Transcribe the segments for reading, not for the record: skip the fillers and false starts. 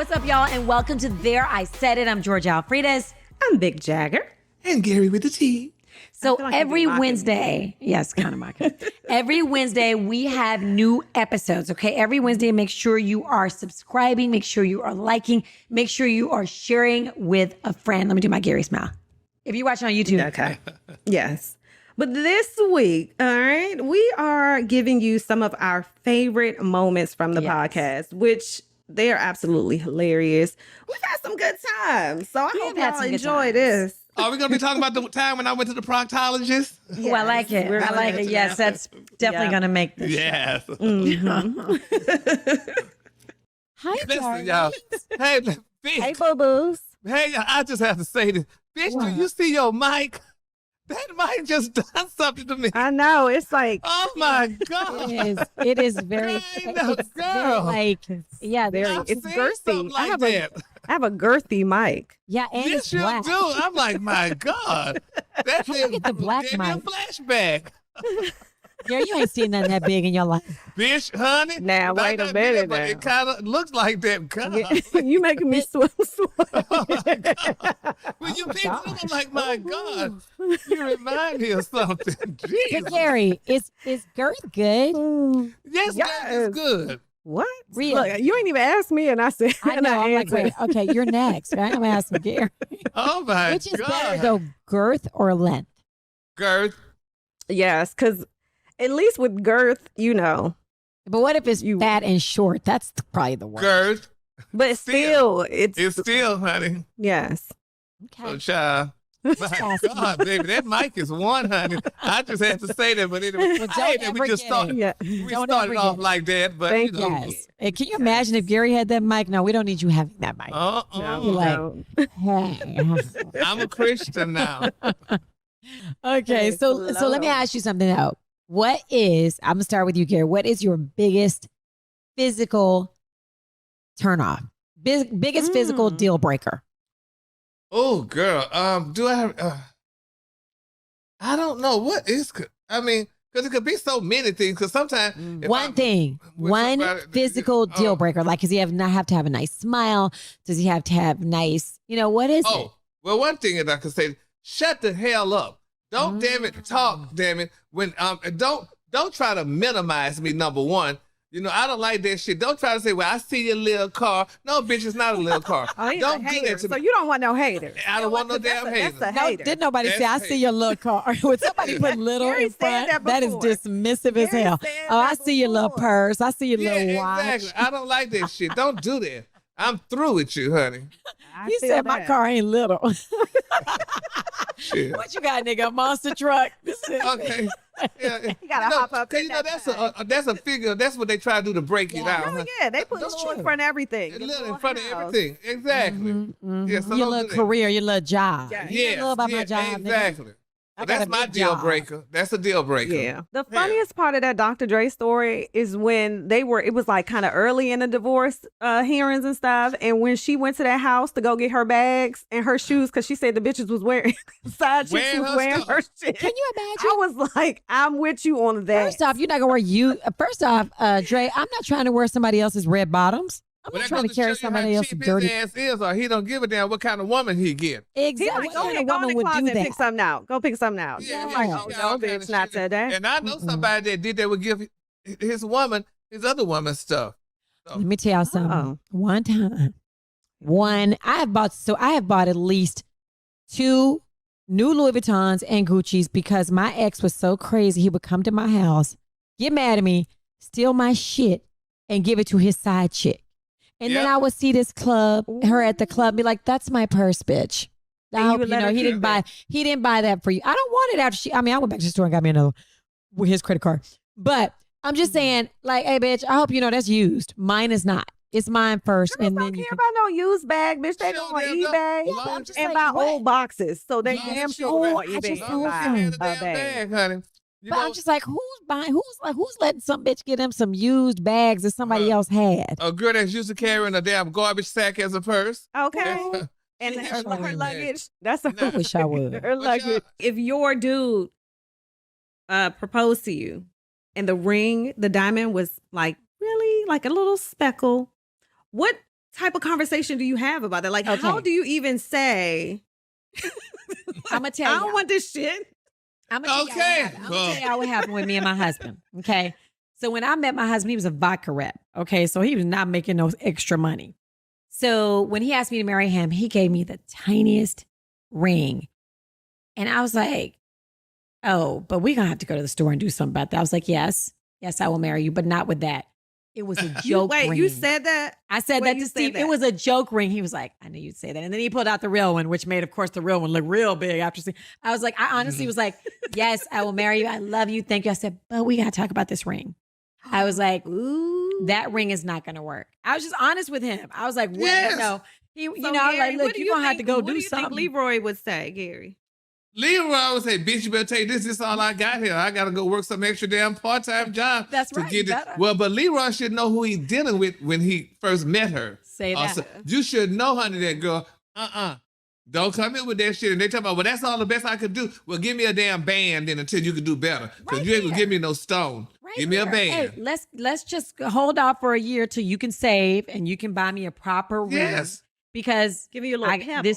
What's up, y'all, and welcome to There I Said It. I'm Georgia Alfredas. I'm Big Jagger. And Gary with the T. So like every you'd be mocking Wednesday, yes, kind of mocking. Every Wednesday, we have new episodes, okay? Every Wednesday, make sure you are subscribing, make sure you are liking, make sure you are sharing with a friend. Let me do my Gary smile. If you're watching on YouTube. Okay. Yes. But this week, all right, we are giving you some of our favorite moments from the podcast, which they are absolutely hilarious. We've had some good times. So I hope y'all enjoy this. Are we going to be talking about the time when I went to the proctologist? Yes. Oh, I like it. I like it. Yes, that's definitely going to make this. Yes. Mm-hmm. Hi, Listen, y'all. Hey, bitch. Hey, boo-boos. Hey, I just have to say this. Bitch, do you see your mic? That mic just done something to me. I know. It's like, Oh, my God. It is very, I know, girl. yeah, I've it's seen girthy. something like that. I have a girthy mic. yeah, and Yes, it's you black. do. I'm like, my God. That How you get the black gave me a mic? flashback. Yeah, you ain't seen nothing that big in your life. Bitch, honey. Now, Not wait a that minute big, but now. it kind of looks like that. God. You making me swim. Oh my God. When you pick it up, I'm like, my God, you remind me of something. But Jesus. Gary, is girth good? Yes, Yes. that is good. What? Really? Look, you ain't even asked me, and I said, I and know. I'm like, answered. wait, okay, you're next, right? I'm asking Gary. Oh my Which is God. better, though, girth or length? Girth. Yes, because at least with girth, you know, But what if it's fat and short? That's probably the worst. Girth. but still, It's still, honey. yes. Oh, Okay. child. My God, baby, that mic is one, honey. I just had to say that, but anyway, Well, I hate don't that we ever just get started. Yeah. We Don't started ever off get it. like that, but Thank you know. Yes. And can you imagine if Gary had that mic? No, we don't need you having that mic. No, You're like- no. Hey. I'm a Christian now. Okay, so let me ask you something though. What is, I'm gonna start with you, Gary. What is your biggest physical turnoff? Biggest physical deal breaker? Oh, girl. Do I have? I don't know what is. I mean, because it could be so many things. Because sometimes One thing, one physical deal breaker. Like, does he not have to have a nice smile? Does he have to have nice? What is it? Oh, well, one thing that I could say: shut the hell up. Don't damn it talk. Damn it. When don't try to minimize me. Number one. I don't like that shit. Don't try to say, well, I see your little car. No, bitch, it's not a little car. Oh, he's Don't a do hater. that to So me. you don't want no haters. I don't want no damn That's hater. a No, hater. did nobody say, I That's see your little car? Would somebody put little Gary in said front? that That is before. dismissive as Gary hell. said Oh, I that see your little before. purse. I see your Yeah, little watch. exactly. I don't like that shit. Don't do that. I'm through with you, honey. I You feel said my that. car ain't little. Shit. What you got, nigga? A monster truck? Okay. Yeah. You gotta hop up 'cause in that that's a figure. That's what they try to do to break it out. Oh, yeah, they put That's little in true. front of everything. A Your little in little front of house. everything. Exactly. Yeah, so Your don't little do that. career, your little job. Yeah. You Yes, know about my yeah, job, nigga. exactly. I So got that's a my big deal job. breaker. That's a deal breaker. Yeah. The funniest part of that Dr. Dre story is when it was like kind of early in the divorce hearings and stuff. And when she went to that house to go get her bags and her shoes, because she said the bitches was wearing, side chicks Wearing was her wearing stuff. her shit. Can you imagine? I was like, I'm with you on that. First off, you're not gonna wear you. First off, Dre, I'm not trying to wear somebody else's red bottoms. I'm But not that trying to goes carry show you somebody how else's cheap dirty. his ass is, or he don't give a damn what kind of woman he get. He Exactly. like, What go kind ahead, of go in woman the would closet do and pick that? something out. Go pick something out. Yeah, I'm yeah, like, she oh, got no, all kind bitch, of not shit. today. And I know somebody that did that would give his woman his other woman's stuff. Let me tell y'all something. Oh. One time, I have bought at least 2 new Louis Vuittons and Gucci's because my ex was so crazy. He would come to my house, get mad at me, steal my shit, and give it to his side chick. And then Yep. I would see her at the club, be like, "That's my purse, bitch." I And you hope would you let know her he keep didn't buy that for you. I don't want it after I went back to the store and got me another with his credit card. But I'm just saying, like, hey, bitch, I hope you know that's used. Mine is not. It's mine first, Girls and don't then you care can. about no used bag, bitch. They She go don't on damn eBay know. I'm just and like, buy old boxes. So they Long as damn she- sure go on I eBay just and told buy them. Had a a damn bag. bag, honey. You But know, I'm just like, who's letting some bitch get them some used bags that somebody else had? a girl that's used to carrying a damn garbage sack as a purse. Okay. And She her, just her went luggage. That's her, I wish I would. her But luggage. y'all- If your dude proposed to you and the ring, the diamond was like really like a little speckle, what type of conversation do you have about that? Like, Okay. how do you even say, I'm gonna tell I you. don't want this shit? I'm gonna Okay. tell y'all what happened with me and my husband. Okay. So when I met my husband, he was a vodka rep. Okay. So he was not making no extra money. So when he asked me to marry him, he gave me the tiniest ring. And I was like, oh, but we're going to have to go to the store and do something about that. I was like, yes, I will marry you, but not with that. It was a joke ring. You said that? I said that to Steve. It was a joke ring. He was like, I knew you'd say that. And then he pulled out the real one, which made, of course, the real one look real big after seeing. I was like, I honestly was like, yes, I will marry you. I love you. Thank you. I said, but we got to talk about this ring. I was like, ooh, that ring is not going to work. I was just honest with him. I was like, well, Yes. He, So, I was like, Gary, look, what do you're you going to have to think- go what do you think something. Leroy would say, Gary? Leroy would say, bitch, you better take this. This is all I got here. I got to go work some extra damn part-time job. That's to right, get you it. better. Well, but Leroy should know who he's dealing with when he first met her. Say that. So you should know, honey, that girl, don't come in with that shit. And they talk about, well, that's all the best I could do. Well, give me a damn band then until you can do better. Because Right you ain't going to here. give me no stone. Right give me a here. band. Hey, let's just hold off for a year till you can save and you can buy me a proper ring. Yes. Because Give you a little pebble.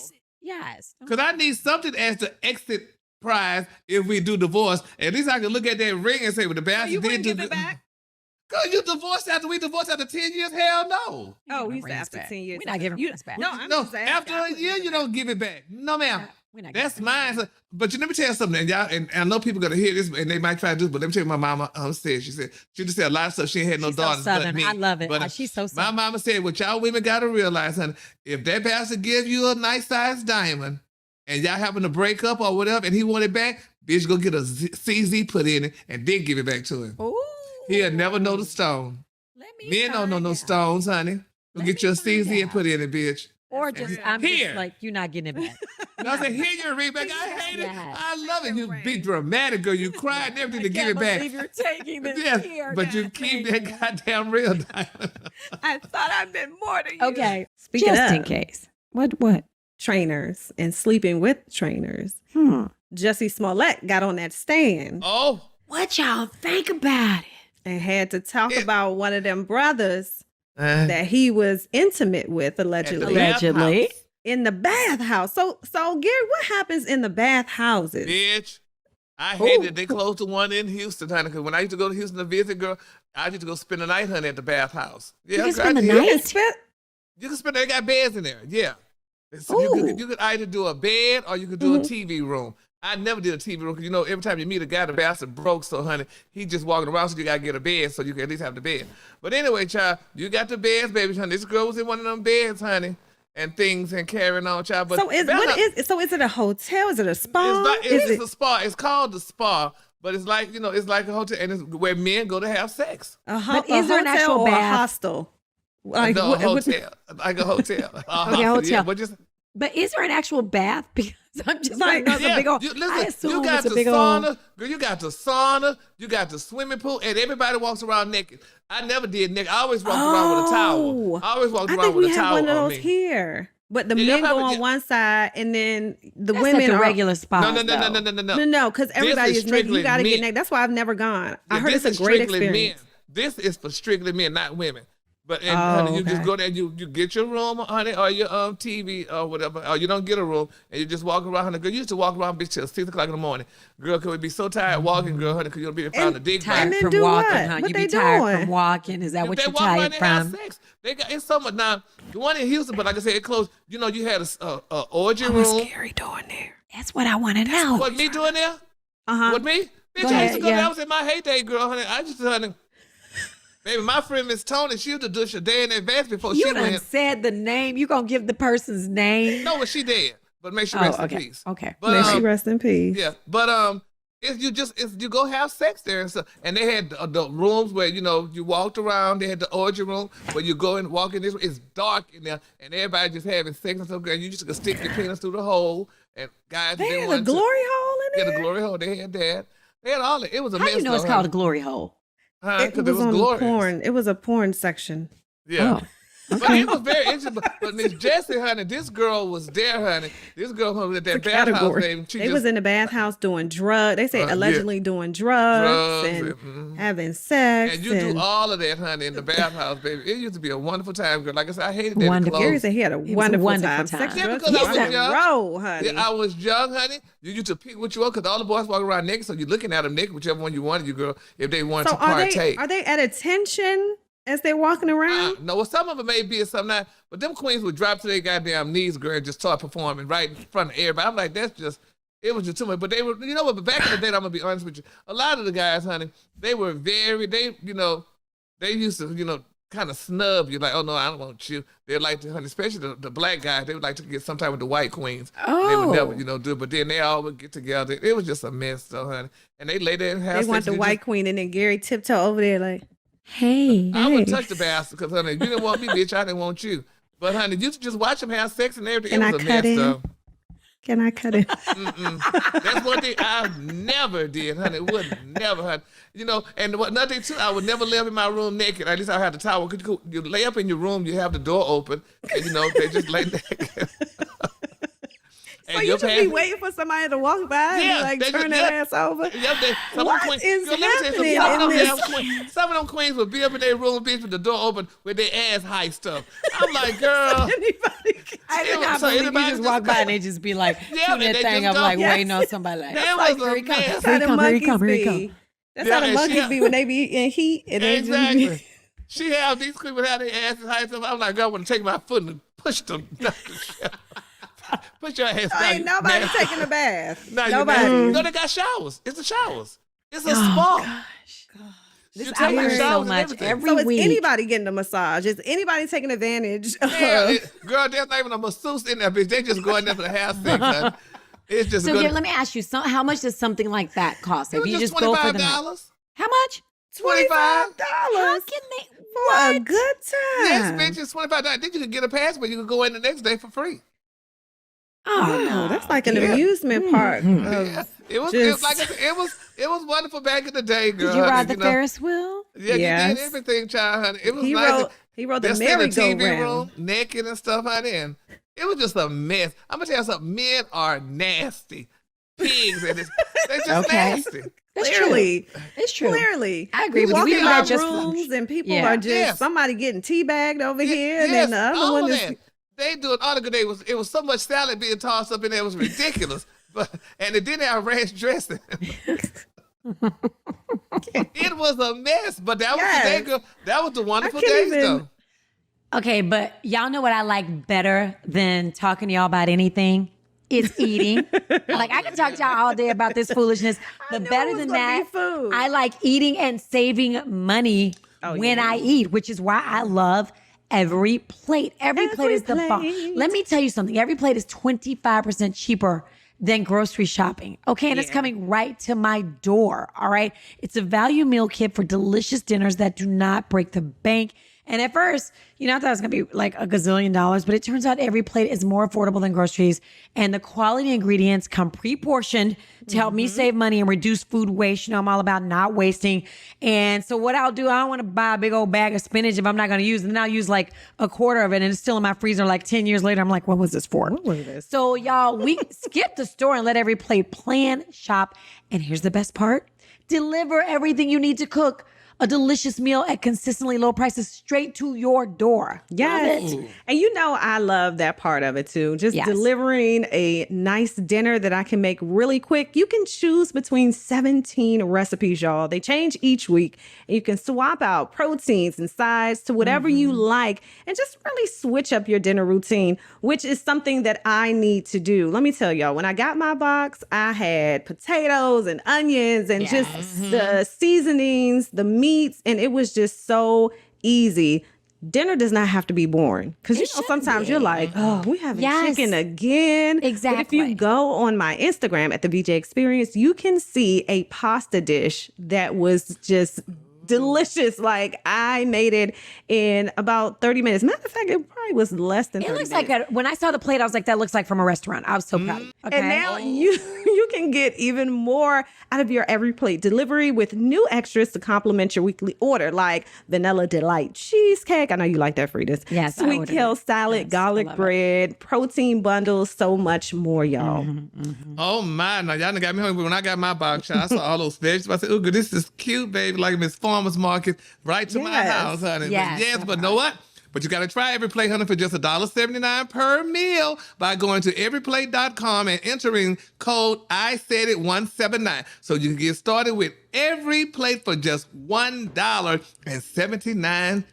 yes. Because I need something as the exit prize if we do divorce. At least I can look at that ring and say, well, the So bastard you did wouldn't do give it good. back? Girl, you divorced after we divorced after 10 years? Hell no. Oh, we we said after 10 years. We're not giving you, rings back. No, I'm No, just asking. after a year, you don't give it back. No, ma'am. We're not That's giving mine. So- But you let me tell you something, and y'all, and I know people gonna hear this, and they might try to do. But let me tell you, my mama said she just said a lot of stuff. She ain't had no She's so daughters but Southern. me. I love it. But She's so my Southern. mama said, what y'all women gotta realize, honey, if that bastard give you a nice sized diamond, and y'all happen to break up or whatever, and he want it back, bitch, go get a CZ put in it, and then give it back to him. Ooh. He'll never know the stone. Let me Men don't know find no out. stones, honey. Go Let get me your find CZ and out. put it in it, bitch. Or That's just, real. I'm Here. just like, you're not getting it back. And I said, here your ring back. I hate it. Yes. I love it. You Ring. be dramatic, girl. You cry and everything to give it back. You're taking this Yes, here. but you God keep dang that it. goddamn real diamond. I thought I'd been more to you. Okay. Speaking Just of in case. What? trainers and sleeping with trainers, Jussie Smollett got on that stand Oh, What y'all think about it? and had to talk Yeah. about one of them brothers that that he was intimate with allegedly Allegedly. in the bathhouse. So Gary, what happens in the bathhouses? bitch. I hate Ooh. that they closed the one in Houston, honey. Because when I used to go to Houston to visit, girl, I used to go spend the night, honey, at the bathhouse. Yeah, You can girl, spend the I did. night? You can spend- You can spend. They got beds in there. Yeah. So you could either do a bed or you could do a TV room. I never did a TV room because, you know, every time you meet a guy, the bastard broke. So, honey, he just walking around, so you got to get a bed so you can at least have the bed. But anyway, child, you got the beds, baby, honey. This girl was in one of them beds, honey, and things and carrying on, child. But so is it a hotel? Is it a spa? It's a spa. It's called the spa, but it's like, you know, it's like a hotel, and it's where men go to have sex. But is there an hotel actual or a bath? hostel? Like, No, what- a what- hotel, like a hotel. Okay, Yeah, hotel. but just But is there an actual bath? Because I'm just Like, like, no, it's a big old. listen, I assume you got it's a the big sauna, old. girl, you got the sauna, you got the swimming pool, and everybody walks around naked. I never did naked. I always walked around with a towel. I always walked I around think with we a have towel one of on those me. here. But the Yeah, men go probably- on yeah. one side and then the That's women at the are regular spot. No, because everybody is naked. strictly You got to men. get naked. That's why I've never gone. I Yeah, heard this it's is a great strictly experience. Men. This is for strictly men, not women. But and Oh, honey, you just okay. go there, you get your room, honey, or your TV or whatever, or you don't get a room and you just walk around. Honey, girl, you used to walk around bitch till 6 o'clock in the morning. Girl, could we be so tired walking, girl, honey, because you'll be found a dig and Tired then from do walking, what? huh? What You they be tired doing? from walking. Is that what they you're walk around tired and have from? sex. They got it's so much now. The one in Houston, but like I said, it closed. You know, you had a orgy What's room. Gary doing there? That's what I want to know. What me doing there? Uh-huh. What me? Bitch, Go I used ahead, to go yeah. there. I was in my heyday, girl, honey. I just honey. Baby, my friend Miss Tony, she used to do a day in advance before You she done went. said the name. You gonna give the person's name? No, but she dead. But make sure Oh, rest okay. in peace. Okay. But May she rest in peace. yeah, but if you go have sex there and stuff, and they had the rooms where you know you walked around. They had the orgy room where you go and walk in this. It's dark in there, and everybody just having sex and stuff. And you just could stick your penis through the hole, and guys They didn't had a want to. glory hole in Yeah, there. the glory hole. They had that. They had all that. It was a How mess. do you know it's though, called a honey. glory hole? Huh? It 'Cause was on glorious. porn. It was a porn section. Yeah. Oh. But it was very interesting. But Miss Jessie, honey, this girl was there, honey. This girl was at that bathhouse, baby. They was in the bathhouse doing drugs. They say allegedly doing drugs and having sex. And you do all of that, honey, in the bathhouse, baby. It used to be a wonderful time, girl. Like I said, I hated that Wonderful. Gary clothes. said he had a wonderful time. Sex, Yeah, drugs, because I was and young. roll, honey. Yeah, I was young, honey. You used to pick what you want because all the boys walk around naked, so you're looking at them naked, whichever one you wanted, you girl, if they wanted to partake. Are they at attention as they're walking around? No, well, some of them may be and some not, but them queens would drop to their goddamn knees, girl, and just start performing right in front of everybody. I'm like, it was just too much. But they were, you know what, but back in the day, I'm going to be honest with you, a lot of the guys, honey, they used to, kind of snub you, like, oh, no, I don't want you. They'd like to, honey, especially the black guys, they would like to get sometime with the white queens. Oh. They would never, do it, but then they all would get together. It was just a mess, though, honey. And they lay there and have They sex. want the white queen, and then Gary tiptoe over there like, hey. I wouldn't touch the bastard because, honey, you didn't want me, bitch. I didn't want you. But, honey, you just watch them have sex and everything. It was a mess, though. Can I cut it? That's one thing I never did, honey. Would never, honey. And another thing, too, I would never lay up in my room naked. At least I had the towel. You lay up in your room, you have the door open, and, they just lay naked. So you just be waiting for somebody to walk by and turn their ass over? What is happening in this? Some of them queens would be up in their room, bitch, with the door open with their ass high stuff. I'm like, girl. I did not believe you just walk by and they just be like, shooting that thing up like waiting on somebody like, that was a mess. That's how the monkeys be. That's how the monkeys be when they be in heat. And exactly. She have these queens with their asses high stuff. I'm like, girl, I want to take my foot and push them. Put your ass down. Ain't nobody taking a bath. Nobody. No, they got showers. It's the showers. It's a spa. Gosh. This I hear so much every week. Is anybody getting a massage? Is anybody taking advantage? Girl, there's not even a masseuse in there, bitch. They just go in there for the half sex, honey. It's just so. Let me ask you, how much does something like that cost? If you just go for the $25. How much? $25. How can they? For a good time. Yes, bitch. It's $25. Then you can get a pass, but you can go in the next day for free. Oh no, that's like an amusement park. It was wonderful back in the day, girl. Did you ride the Ferris wheel? Yeah, you did everything, child, honey. It was nice. He rode the merry-go-round. Naked and stuff, honey. And it was just a mess. I'm gonna tell you something. Men are nasty pigs, and they're just nasty. Clearly, it's true. Clearly, I agree with you. We walk in our rooms and people are just somebody getting teabagged over here, and then the other one is. They do it all the good day. It was so much salad being tossed up in there. It was ridiculous. And it didn't have ranch dressing. It was a mess. But that was the day, girl. That was the wonderful days, though. Okay, but y'all know what I like better than talking to y'all about anything? It's eating. Like, I can talk to y'all all day about this foolishness. But better than that, I like eating and saving money when I eat, which is why I love every plate. Every plate is the bomb. Let me tell you something. Every plate is 25% cheaper than grocery shopping. Okay. And it's coming right to my door. All right. It's a value meal kit for delicious dinners that do not break the bank. And at first, I thought it was going to be like $1 gazillion, but it turns out every plate is more affordable than groceries. And the quality ingredients come pre-portioned to help me save money and reduce food waste. I'm all about not wasting. And so what I'll do, I don't want to buy a big old bag of spinach if I'm not going to use it. And I'll use like a quarter of it and it's still in my freezer like 10 years later. I'm like, what was this for? What was this? So y'all, we skip the store and let every plate plan, shop. And here's the best part. Deliver everything you need to cook. A delicious meal at consistently low prices straight to your door. Yes. And I love that part of it too. Just delivering a nice dinner that I can make really quick. You can choose between 17 recipes, y'all. They change each week. And you can swap out proteins and sides to whatever you like and just really switch up your dinner routine, which is something that I need to do. Let me tell y'all, when I got my box, I had potatoes and onions and just the seasonings, the meats, and it was just so easy. Dinner does not have to be boring because sometimes you're like, oh, we having chicken again. Exactly. But if you go on my Instagram at the BJ Experience, you can see a pasta dish that was just delicious. Like I made it in about 30 minutes. Matter of fact, it probably was less than 30 It looks minutes. like when I saw the plate, I was like, that looks like from a restaurant. I was so proud. Okay. And now you can get even more out of your every plate delivery with new extras to complement your weekly order, like vanilla delight cheesecake. I know you like that, Frida's. Yes, I Sweet ordered kale it. salad, Yes, I garlic love it. bread, protein bundles, so much more, y'all. Oh my! Now y'all done got me hungry. When I got my box, I saw all those vegetables. I said, "Ooh, this is cute, baby." Like Miss Farmer's Market, right to my Yes. house, honey. Yes. But know what? But you got to try Every Plate, honey, for just $1.79 per meal by going to everyplate.com and entering code I Said It 179. So you can get started with Every Plate for just $1.79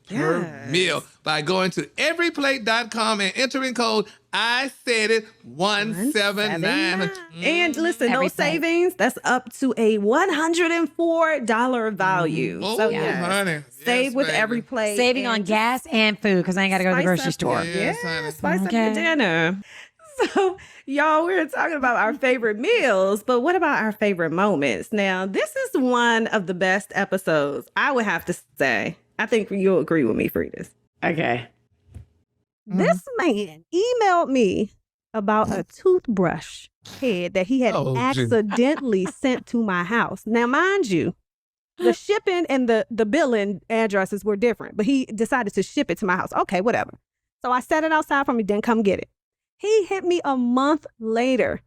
per meal by going to everyplate.com and entering code I Said It 179. And listen, Every those plate. savings, that's up to a $104 value. Oh, So yes, honey. save Yes, with baby. every plate. Saving and on just gas and food because I ain't got to go to the spice grocery up store. your- Yes, Yeah, honey. spice up Okay. your dinner. So, y'all, we're talking about our favorite meals, but what about our favorite moments? Now, this is one of the best episodes, I would have to say. I think you'll agree with me, Frida's. Okay. This man emailed me about a toothbrush head that he had Oh, gee. accidentally sent to my house. Now, mind you, the shipping and the billing addresses were different, but he decided to ship it to my house. Okay, whatever. So I set it outside for me, didn't come get it. He hit me a month later,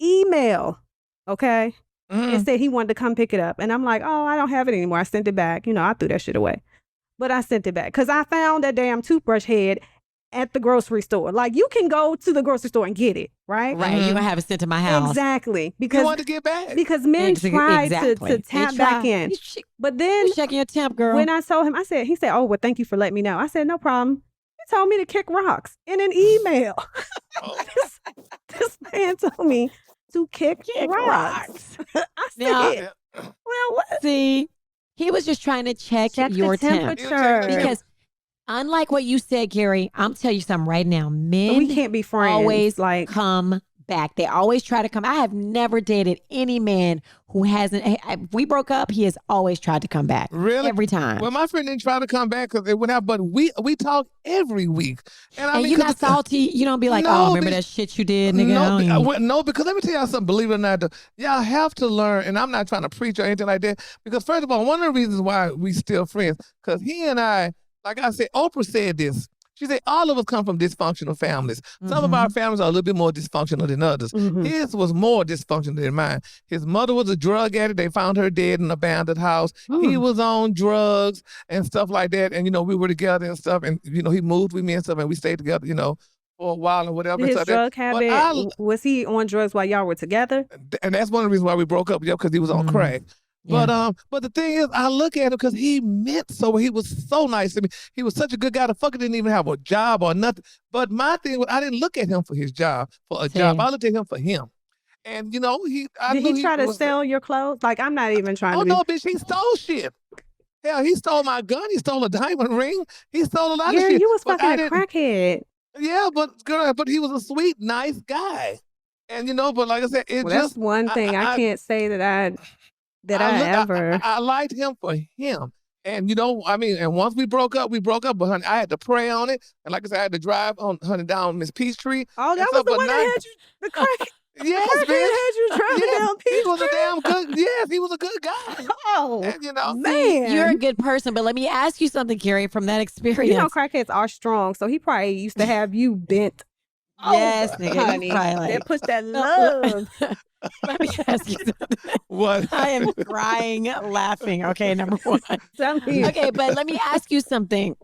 email, okay, and said he wanted to come pick it up. And I'm like, oh, I don't have it anymore. I sent it back. You know, I threw that shit away. But I sent it back because I found that damn toothbrush head at the grocery store. Like, you can go to the grocery store and get it, right? Right. You're going to have it sent to my house. Exactly. You Because want to get back? men try Exactly. to They tap try. back in. But then You checking your temp, girl. when I told him, he said, oh, well, thank you for letting me know. I said, no problem. He told me to kick rocks in an email. this man told me to kick rocks. I Now- said, well, what? See, he was just trying to check your the temp. temperature. Because unlike what you said, Gary, I'm telling you something right now. Men we can't be friends. always like, come back. They always try to come. I have never dated any man who hasn't. We broke up. He has always tried to come back. Really? Every time. Well, my friend didn't try to come back because it went out, but we talk every week. And I and mean, you're 'cause not the- salty. You don't be like, No, oh, remember be- that shit you did, nigga? No, I don't well, no, because let me tell y'all something. Believe it or not, y'all have to learn. And I'm not trying to preach or anything like that. Because first of all, one of the reasons why we still friends, because he and I, like I said, Oprah said this. She said all of us come from dysfunctional families. Some of our families are a little bit more dysfunctional than others. His was more dysfunctional than mine. His mother was a drug addict. They found her dead in an abandoned house. He was on drugs and stuff like that. And, you know, we were together and stuff. And, you know, he moved with me and stuff. And we stayed together, you know, for a while and whatever. his and stuff. drug But habit, was he on drugs while y'all were together? and that's one of the reasons why we broke up, because he was on crack. But the thing is, I look at him because he meant so. He was so nice to me. He was such a good guy. The fucker didn't even have a job or nothing. But my thing was, I didn't look at him for his job, for a job. I looked at him for him. And you know, I Did knew he try to was- sell your clothes? Like, I'm not even trying Oh to be. no, bitch! He stole shit. Hell, he stole my gun. He stole a diamond ring. He stole a lot of Gary, shit. you was But fucking I a didn't- crackhead. Yeah, but he was a sweet, nice guy. And you know, but like I said, it Well, just that's one thing I can't say that I ever. I liked him for him. And you know, I mean, and once we broke up, but honey, I had to pray on it. And like I said, I had to drive on honey down Miss Peachtree. Oh, that and was stuff, the but one now- that had you. The crack. Yes, crackhead bitch. had you driving Yes, down he was a Peachtree? damn good. Yes, he was a good guy. Oh, And, you know, man. You're a good person, but let me ask you something, Gary, from that experience. You know, crackheads are strong, so he probably used to have you bent. Yes, over, nigga, you honey. probably like- That puts that love. Let me ask you something. what? I am crying, laughing. Okay, number one. Tell me. Okay, but let me ask you something.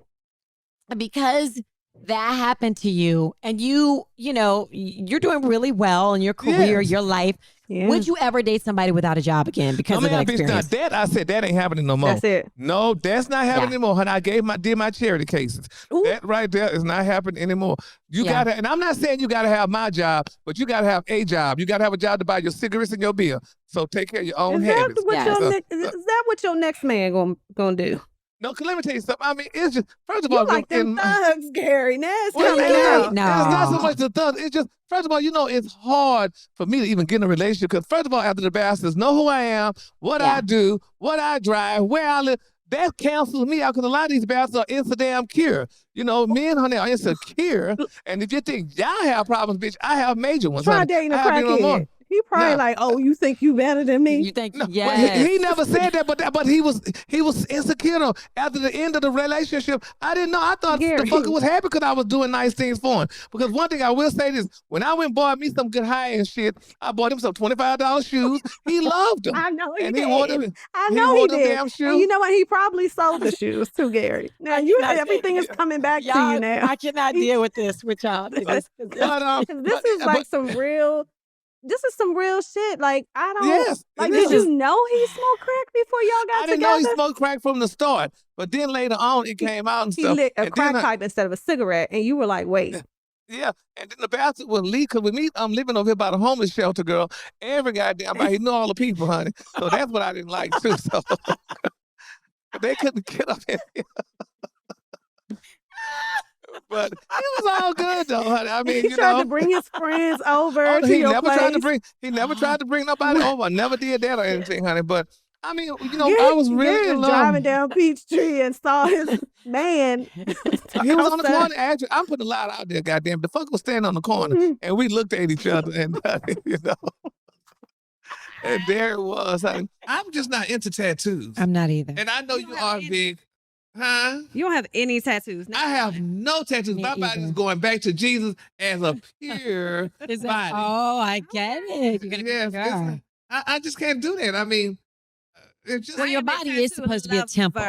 Because that happened to you, and you know, you're doing really well in your career, Yes. your life. Yeah. Would you ever date somebody without a job again because of that bitch, now experience? that I said that ain't happening no more. That's it. No, that's not happening Yeah. anymore. Honey, I did my charity cases. Ooh. That right there is not happening anymore. You Yeah. gotta, and I'm not saying you gotta have my job, but you gotta have a job. You gotta have a job to buy your cigarettes and your beer. So take care of your own Is that habits. what Yes. is that what your next man gonna do? No, cause let me tell you something. I mean, it's just first of You all, like them thugs, Gary. Now it's well, coming yeah, out. No. it's not so much the thug. It's just first of all, it's hard for me to even get in a relationship. Because first of all, after the bastards know who I am, what I do, what I drive, where I live. That cancels me out because a lot of these bastards are insecure. Me and honey are insecure. And if you think y'all have problems, bitch, I have major ones. Try dating a crackhead. He probably like, oh, you think you better than me? You think, No, yes. he never said that, but he was insecure though. After the end of the relationship. I didn't know. I thought Gary. the fucker was happy because I was doing nice things for him. Because one thing I will say is, when I went and bought me some good high-end shit, I bought him some $25 shoes. He loved them. I know he and did. he wore them. I know he he wore them did. damn shoes. And you know what? He probably sold the shoes too, Gary. Now everything is coming back to you now. I cannot deal with this with y'all. But, This is like some real. This is some real shit. Like, I don't. Yes, like, it did is. you know he smoked crack before y'all got I didn't together? know he smoked crack from the start, but then later on it came out and He stuff. lit a And crack then pipe instead of a cigarette, and you were like, wait. Yeah, and then the bastard would leave because with me, I'm living over here by the homeless shelter, girl. Every goddamn body, he knew all the people, honey. So that's what I didn't like too. So they couldn't get up in here. But it was all good though, honey. I mean, He tried to bring his friends over to he your never place. tried to bring nobody over. Never did that or anything, honey. But I mean, Gary, I was really Gary in was love. driving down Peachtree and saw his man. He was on the corner. Actually, I'm putting a lot out there, goddamn. The fuck was standing on the corner, and we looked at each other, and and there it was. Honey. I'm just not into tattoos, I'm not either. and I know you are big, huh? You don't have any tattoos. I have no tattoos. Me My body is either. going back to Jesus as a pure Is body. Oh, I get it. You're gonna Yes, girl. I just can't do that. I mean, it's just Well, your body is supposed to be a temple.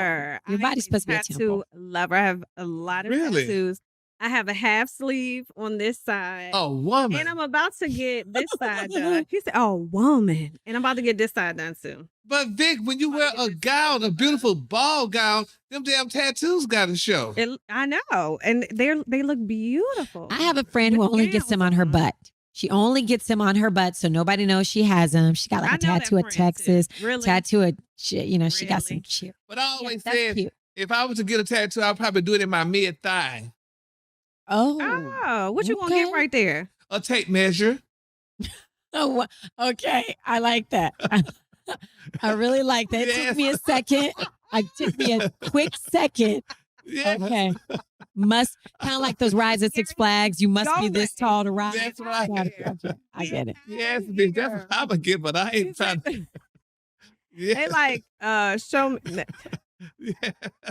Your body's supposed to be a temple. Lover. I have a lot of Really? tattoos. I have a half sleeve on this side. a woman. And I'm about to get this side done. He said, oh, woman. And I'm about to get this side done soon. But Vic, when you wear a gown, a beautiful ball gown, them damn tattoos got to show. I know. And they look beautiful. I have a friend who With only gets them on her gowns butt. She only gets them on her butt, so nobody knows she has them. She got like I a know that tattoo of friend, Texas, too. Really? tattoo of shit. She got some Really? shit. But I always that's said, cute. if I was to get a tattoo, I'd probably do it in my mid thigh. Oh, what you gonna get okay. right there? A tape measure. Oh, okay. I like that. I really like that. It Yes. took me a second. It took me a quick second. Yeah, Okay. Must kind of like those rides at Six Flags. You must Go be this there. tall to ride. that's right. I get it. Yes, bitch, that's what I'm gonna get, but I ain't trying to. Yeah. They like show me. Yeah.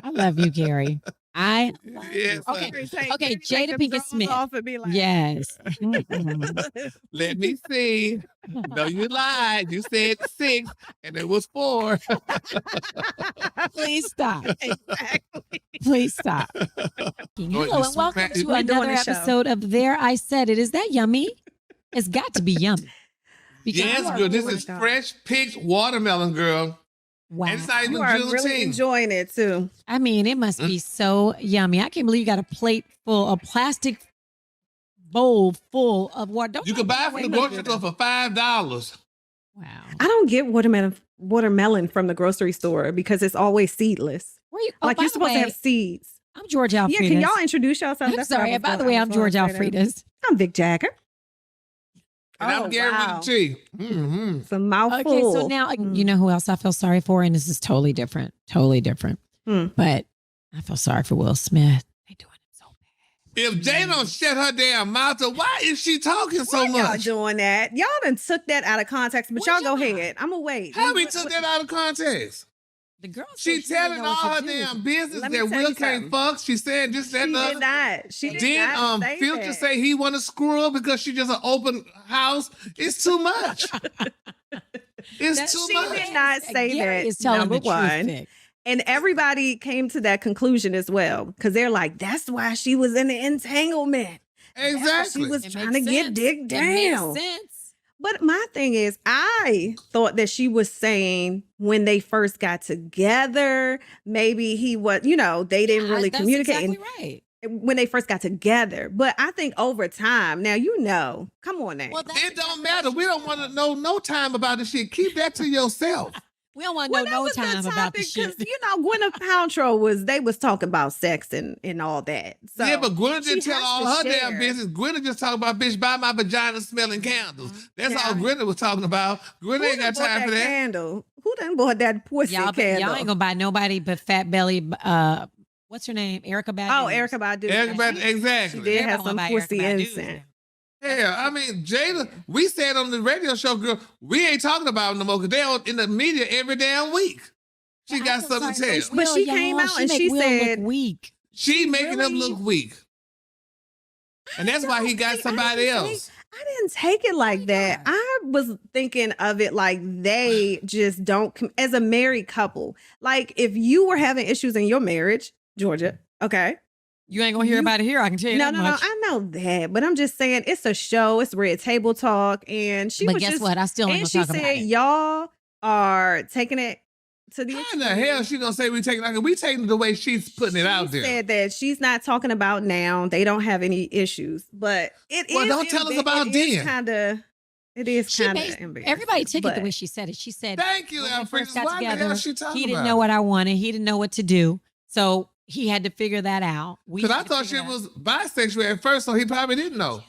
I love you, Gary. I love Yes, you. Okay. honey. Okay, Jada Pinkett Smith. Off and be like, Yes. Mhm. Let me see. No, you lied. You said 6, and it was 4. Please stop. exactly. Please stop. you Hello and sweet welcome man. to We're doing another a show. episode of There I Said It. Is that yummy? It's got to be yummy. Because Yes, you are girl. This really- is fresh picked watermelon, girl. Wow. And it's not even You are really Juneteenth. enjoying it too. I mean, it must be so yummy. I can't believe you got a plate full, a plastic bowl full of water. Don't You can buy it from the grocery store for $5. Wow. I don't get watermelon from the grocery store because it's always seedless. Where you? Like by you're the supposed way, to have seeds. I'm George Alfredas. Yeah, can y'all introduce yourselves? I'm That's what I sorry. was By the going- way, I I'm was George going to say that. Alfredas. I'm Vic Jagger. And Oh, I'm Gary wow. with the T. Mm-hmm. It's a mouthful. Okay, so now you know who else I feel sorry for, and this is totally different. Totally different. Hmm. But I feel sorry for Will Smith. They doing it so bad. If Jay don't shut her damn mouth, then why is she talking so Why y'all much? doing that? Y'all done took that out of context, but Well, y'all go yeah. ahead. I'm gonna wait. How we took that out of context? The girl She said telling didn't know all what her to do. damn business Let me that tell Will you can't something. fuck. She said this, that, She and the did other. not. She did Then not say Future that. say he want to screw her because she just an open house. It's too much. It's too she much. did not say Gary that, is telling number the truth, one. Vic. And everybody came to that conclusion as well because they're like, that's why she was in the entanglement. That's why Exactly. she was It trying makes to get sense. dick It down. makes sense. But my thing is, I thought that she was saying when they first got together, maybe he was, they didn't really That's communicate exactly right. when they first got together. But I think over time, now come on now. Well, that's It don't matter. We don't want to know no time about the shit. Keep that to yourself. We don't want to know no time about the shit. Because, Gwyneth Paltrow they was talking about sex and all that. So yeah, but Gwyneth didn't she tell has all to her share. damn business. Gwyneth just talking about, bitch, buy my vagina smelling candles. That's all Gwyneth was talking about. Gwyneth ain't got time for that. Candle? Who done bought that pussy candle? Y'all ain't gonna buy nobody but Fat Belly. What's her name? Erykah Badu. Oh, Erykah Badu. Everybody, exactly. She did have Everybody some wanna buy pussy Erykah Badu incense. now. Yeah, I mean, Jada, we said on the radio show, girl, we ain't talking about them no more because they're in the media every damn week. She got something to tell. But she came out and she said, weak. She making them Really? look weak. And that's why he got somebody else. I didn't take it like that. I was thinking of it like they just don't, as a married couple. Like if you were having issues in your marriage, Georgia, okay? You ain't gonna hear about it here. I can tell you No, that no, much. I know that, but I'm just saying it's a show. It's Red Table Talk, and she But was guess just, what? I still ain't and gonna she talk about said it. y'all are taking it to the How in the hell she gonna say we taking it? We taking it the way she's putting it out there. Said that she's not talking about now. They don't have any issues, but it is. Well, don't tell us about it then. Kinda. It is She kind based- of embarrassing. Everybody took it but- the way she said it. She said, Thank you, when we Alfred. first got Why the hell together, she talking he didn't about know it? what I wanted. He didn't know what to do. So he had to figure that out. Because I thought she was bisexual at first, so he probably didn't know.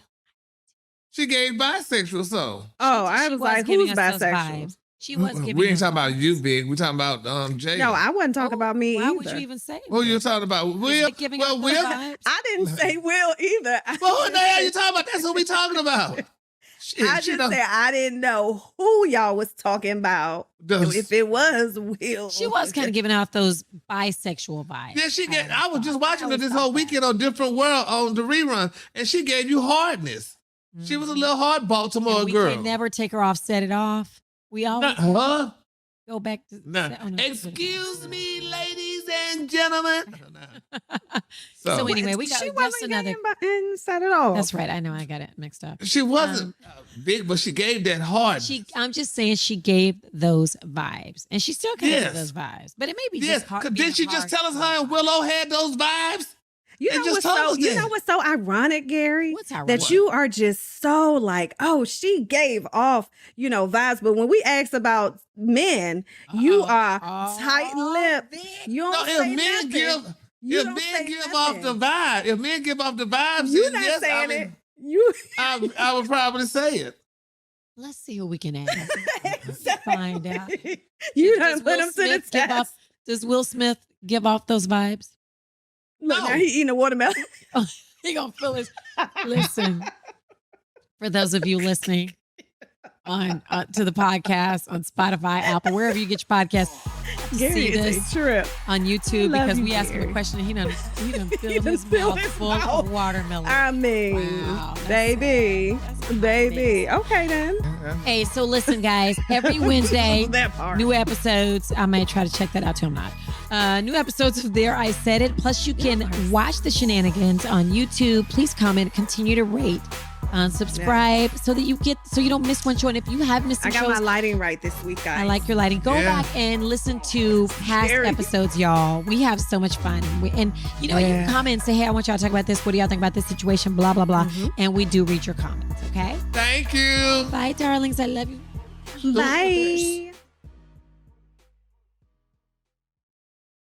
She gave bisexual, so. Oh, I was like, who's bisexual? vibes. She was giving We ain't us talking about vibes. you, Big. We talking about Jay. No, I wasn't talking about me Why either. would you even say Who that? you talking about? Will? it giving Well, us Will. those vibes? I didn't say Will either. Well, who the hell you talking about? That's what we talking about. Shit, I she just done- said I didn't know who y'all was talking about. Does- If it was Will, She was kind of giving out those bisexual vibes. Yeah, she get. I was just watching her this whole weekend on Different World on the rerun, and she gave you hardness. She was a little hard Baltimore And we girl. can never take her off, set it off. We always Huh? go back to. Nah. oh, no. Excuse me, ladies and gentlemen. So anyway, we got she just wasn't another. and set it off. That's right. I know I got it mixed up. She wasn't big, but she gave that hard. I'm just saying she gave those vibes, and she still can Yes. give those vibes. But it may be Yes, just hard. did being she just hard tell us to her and Willow had those vibes? You They know just what's told so us you that. know what's so ironic, Gary? What's ironic? That you are just so like, oh, she gave off, vibes. But when we ask about men, you are tight-lipped. You No, don't say if men nothing. give, You if don't men say give off the nothing. vibe, if men give off the vibes, You then not yes, saying I mean, it. You I would probably say it. Let's see who we can ask. Find out. you Does done put Will him to the Smith give test. off- Does Will Smith give off those vibes? Look, No. now he eating a watermelon. He gonna feel his. Listen, for those of you listening on to the podcast on Spotify, Apple, wherever you get your podcast, Gary see is this a trip. on YouTube Love because you, we asked him a Gary. question and he done filled done his filled mouth his full mouth. of watermelon. I mean, Wow, that's baby, baby. Okay then. Hey, so listen, guys, every Wednesday, That part. new episodes. I may try to check that out till I'm not. New episodes of There I Said It. Plus, you can watch the shenanigans on YouTube. Please comment, continue to rate, subscribe, so that you don't miss one show. And if you have missed I some got shows, my lighting right this week, guys. I like your lighting. Go Yeah. back and listen to past Very. episodes, y'all. We have so much fun. And you know, you Yeah. can comment and say, hey, I want y'all to talk about this. What do y'all think about this situation? Blah, blah, blah. Mm-hmm. And we do read your comments, okay? Thank you. Bye, darlings. I love you. Bye.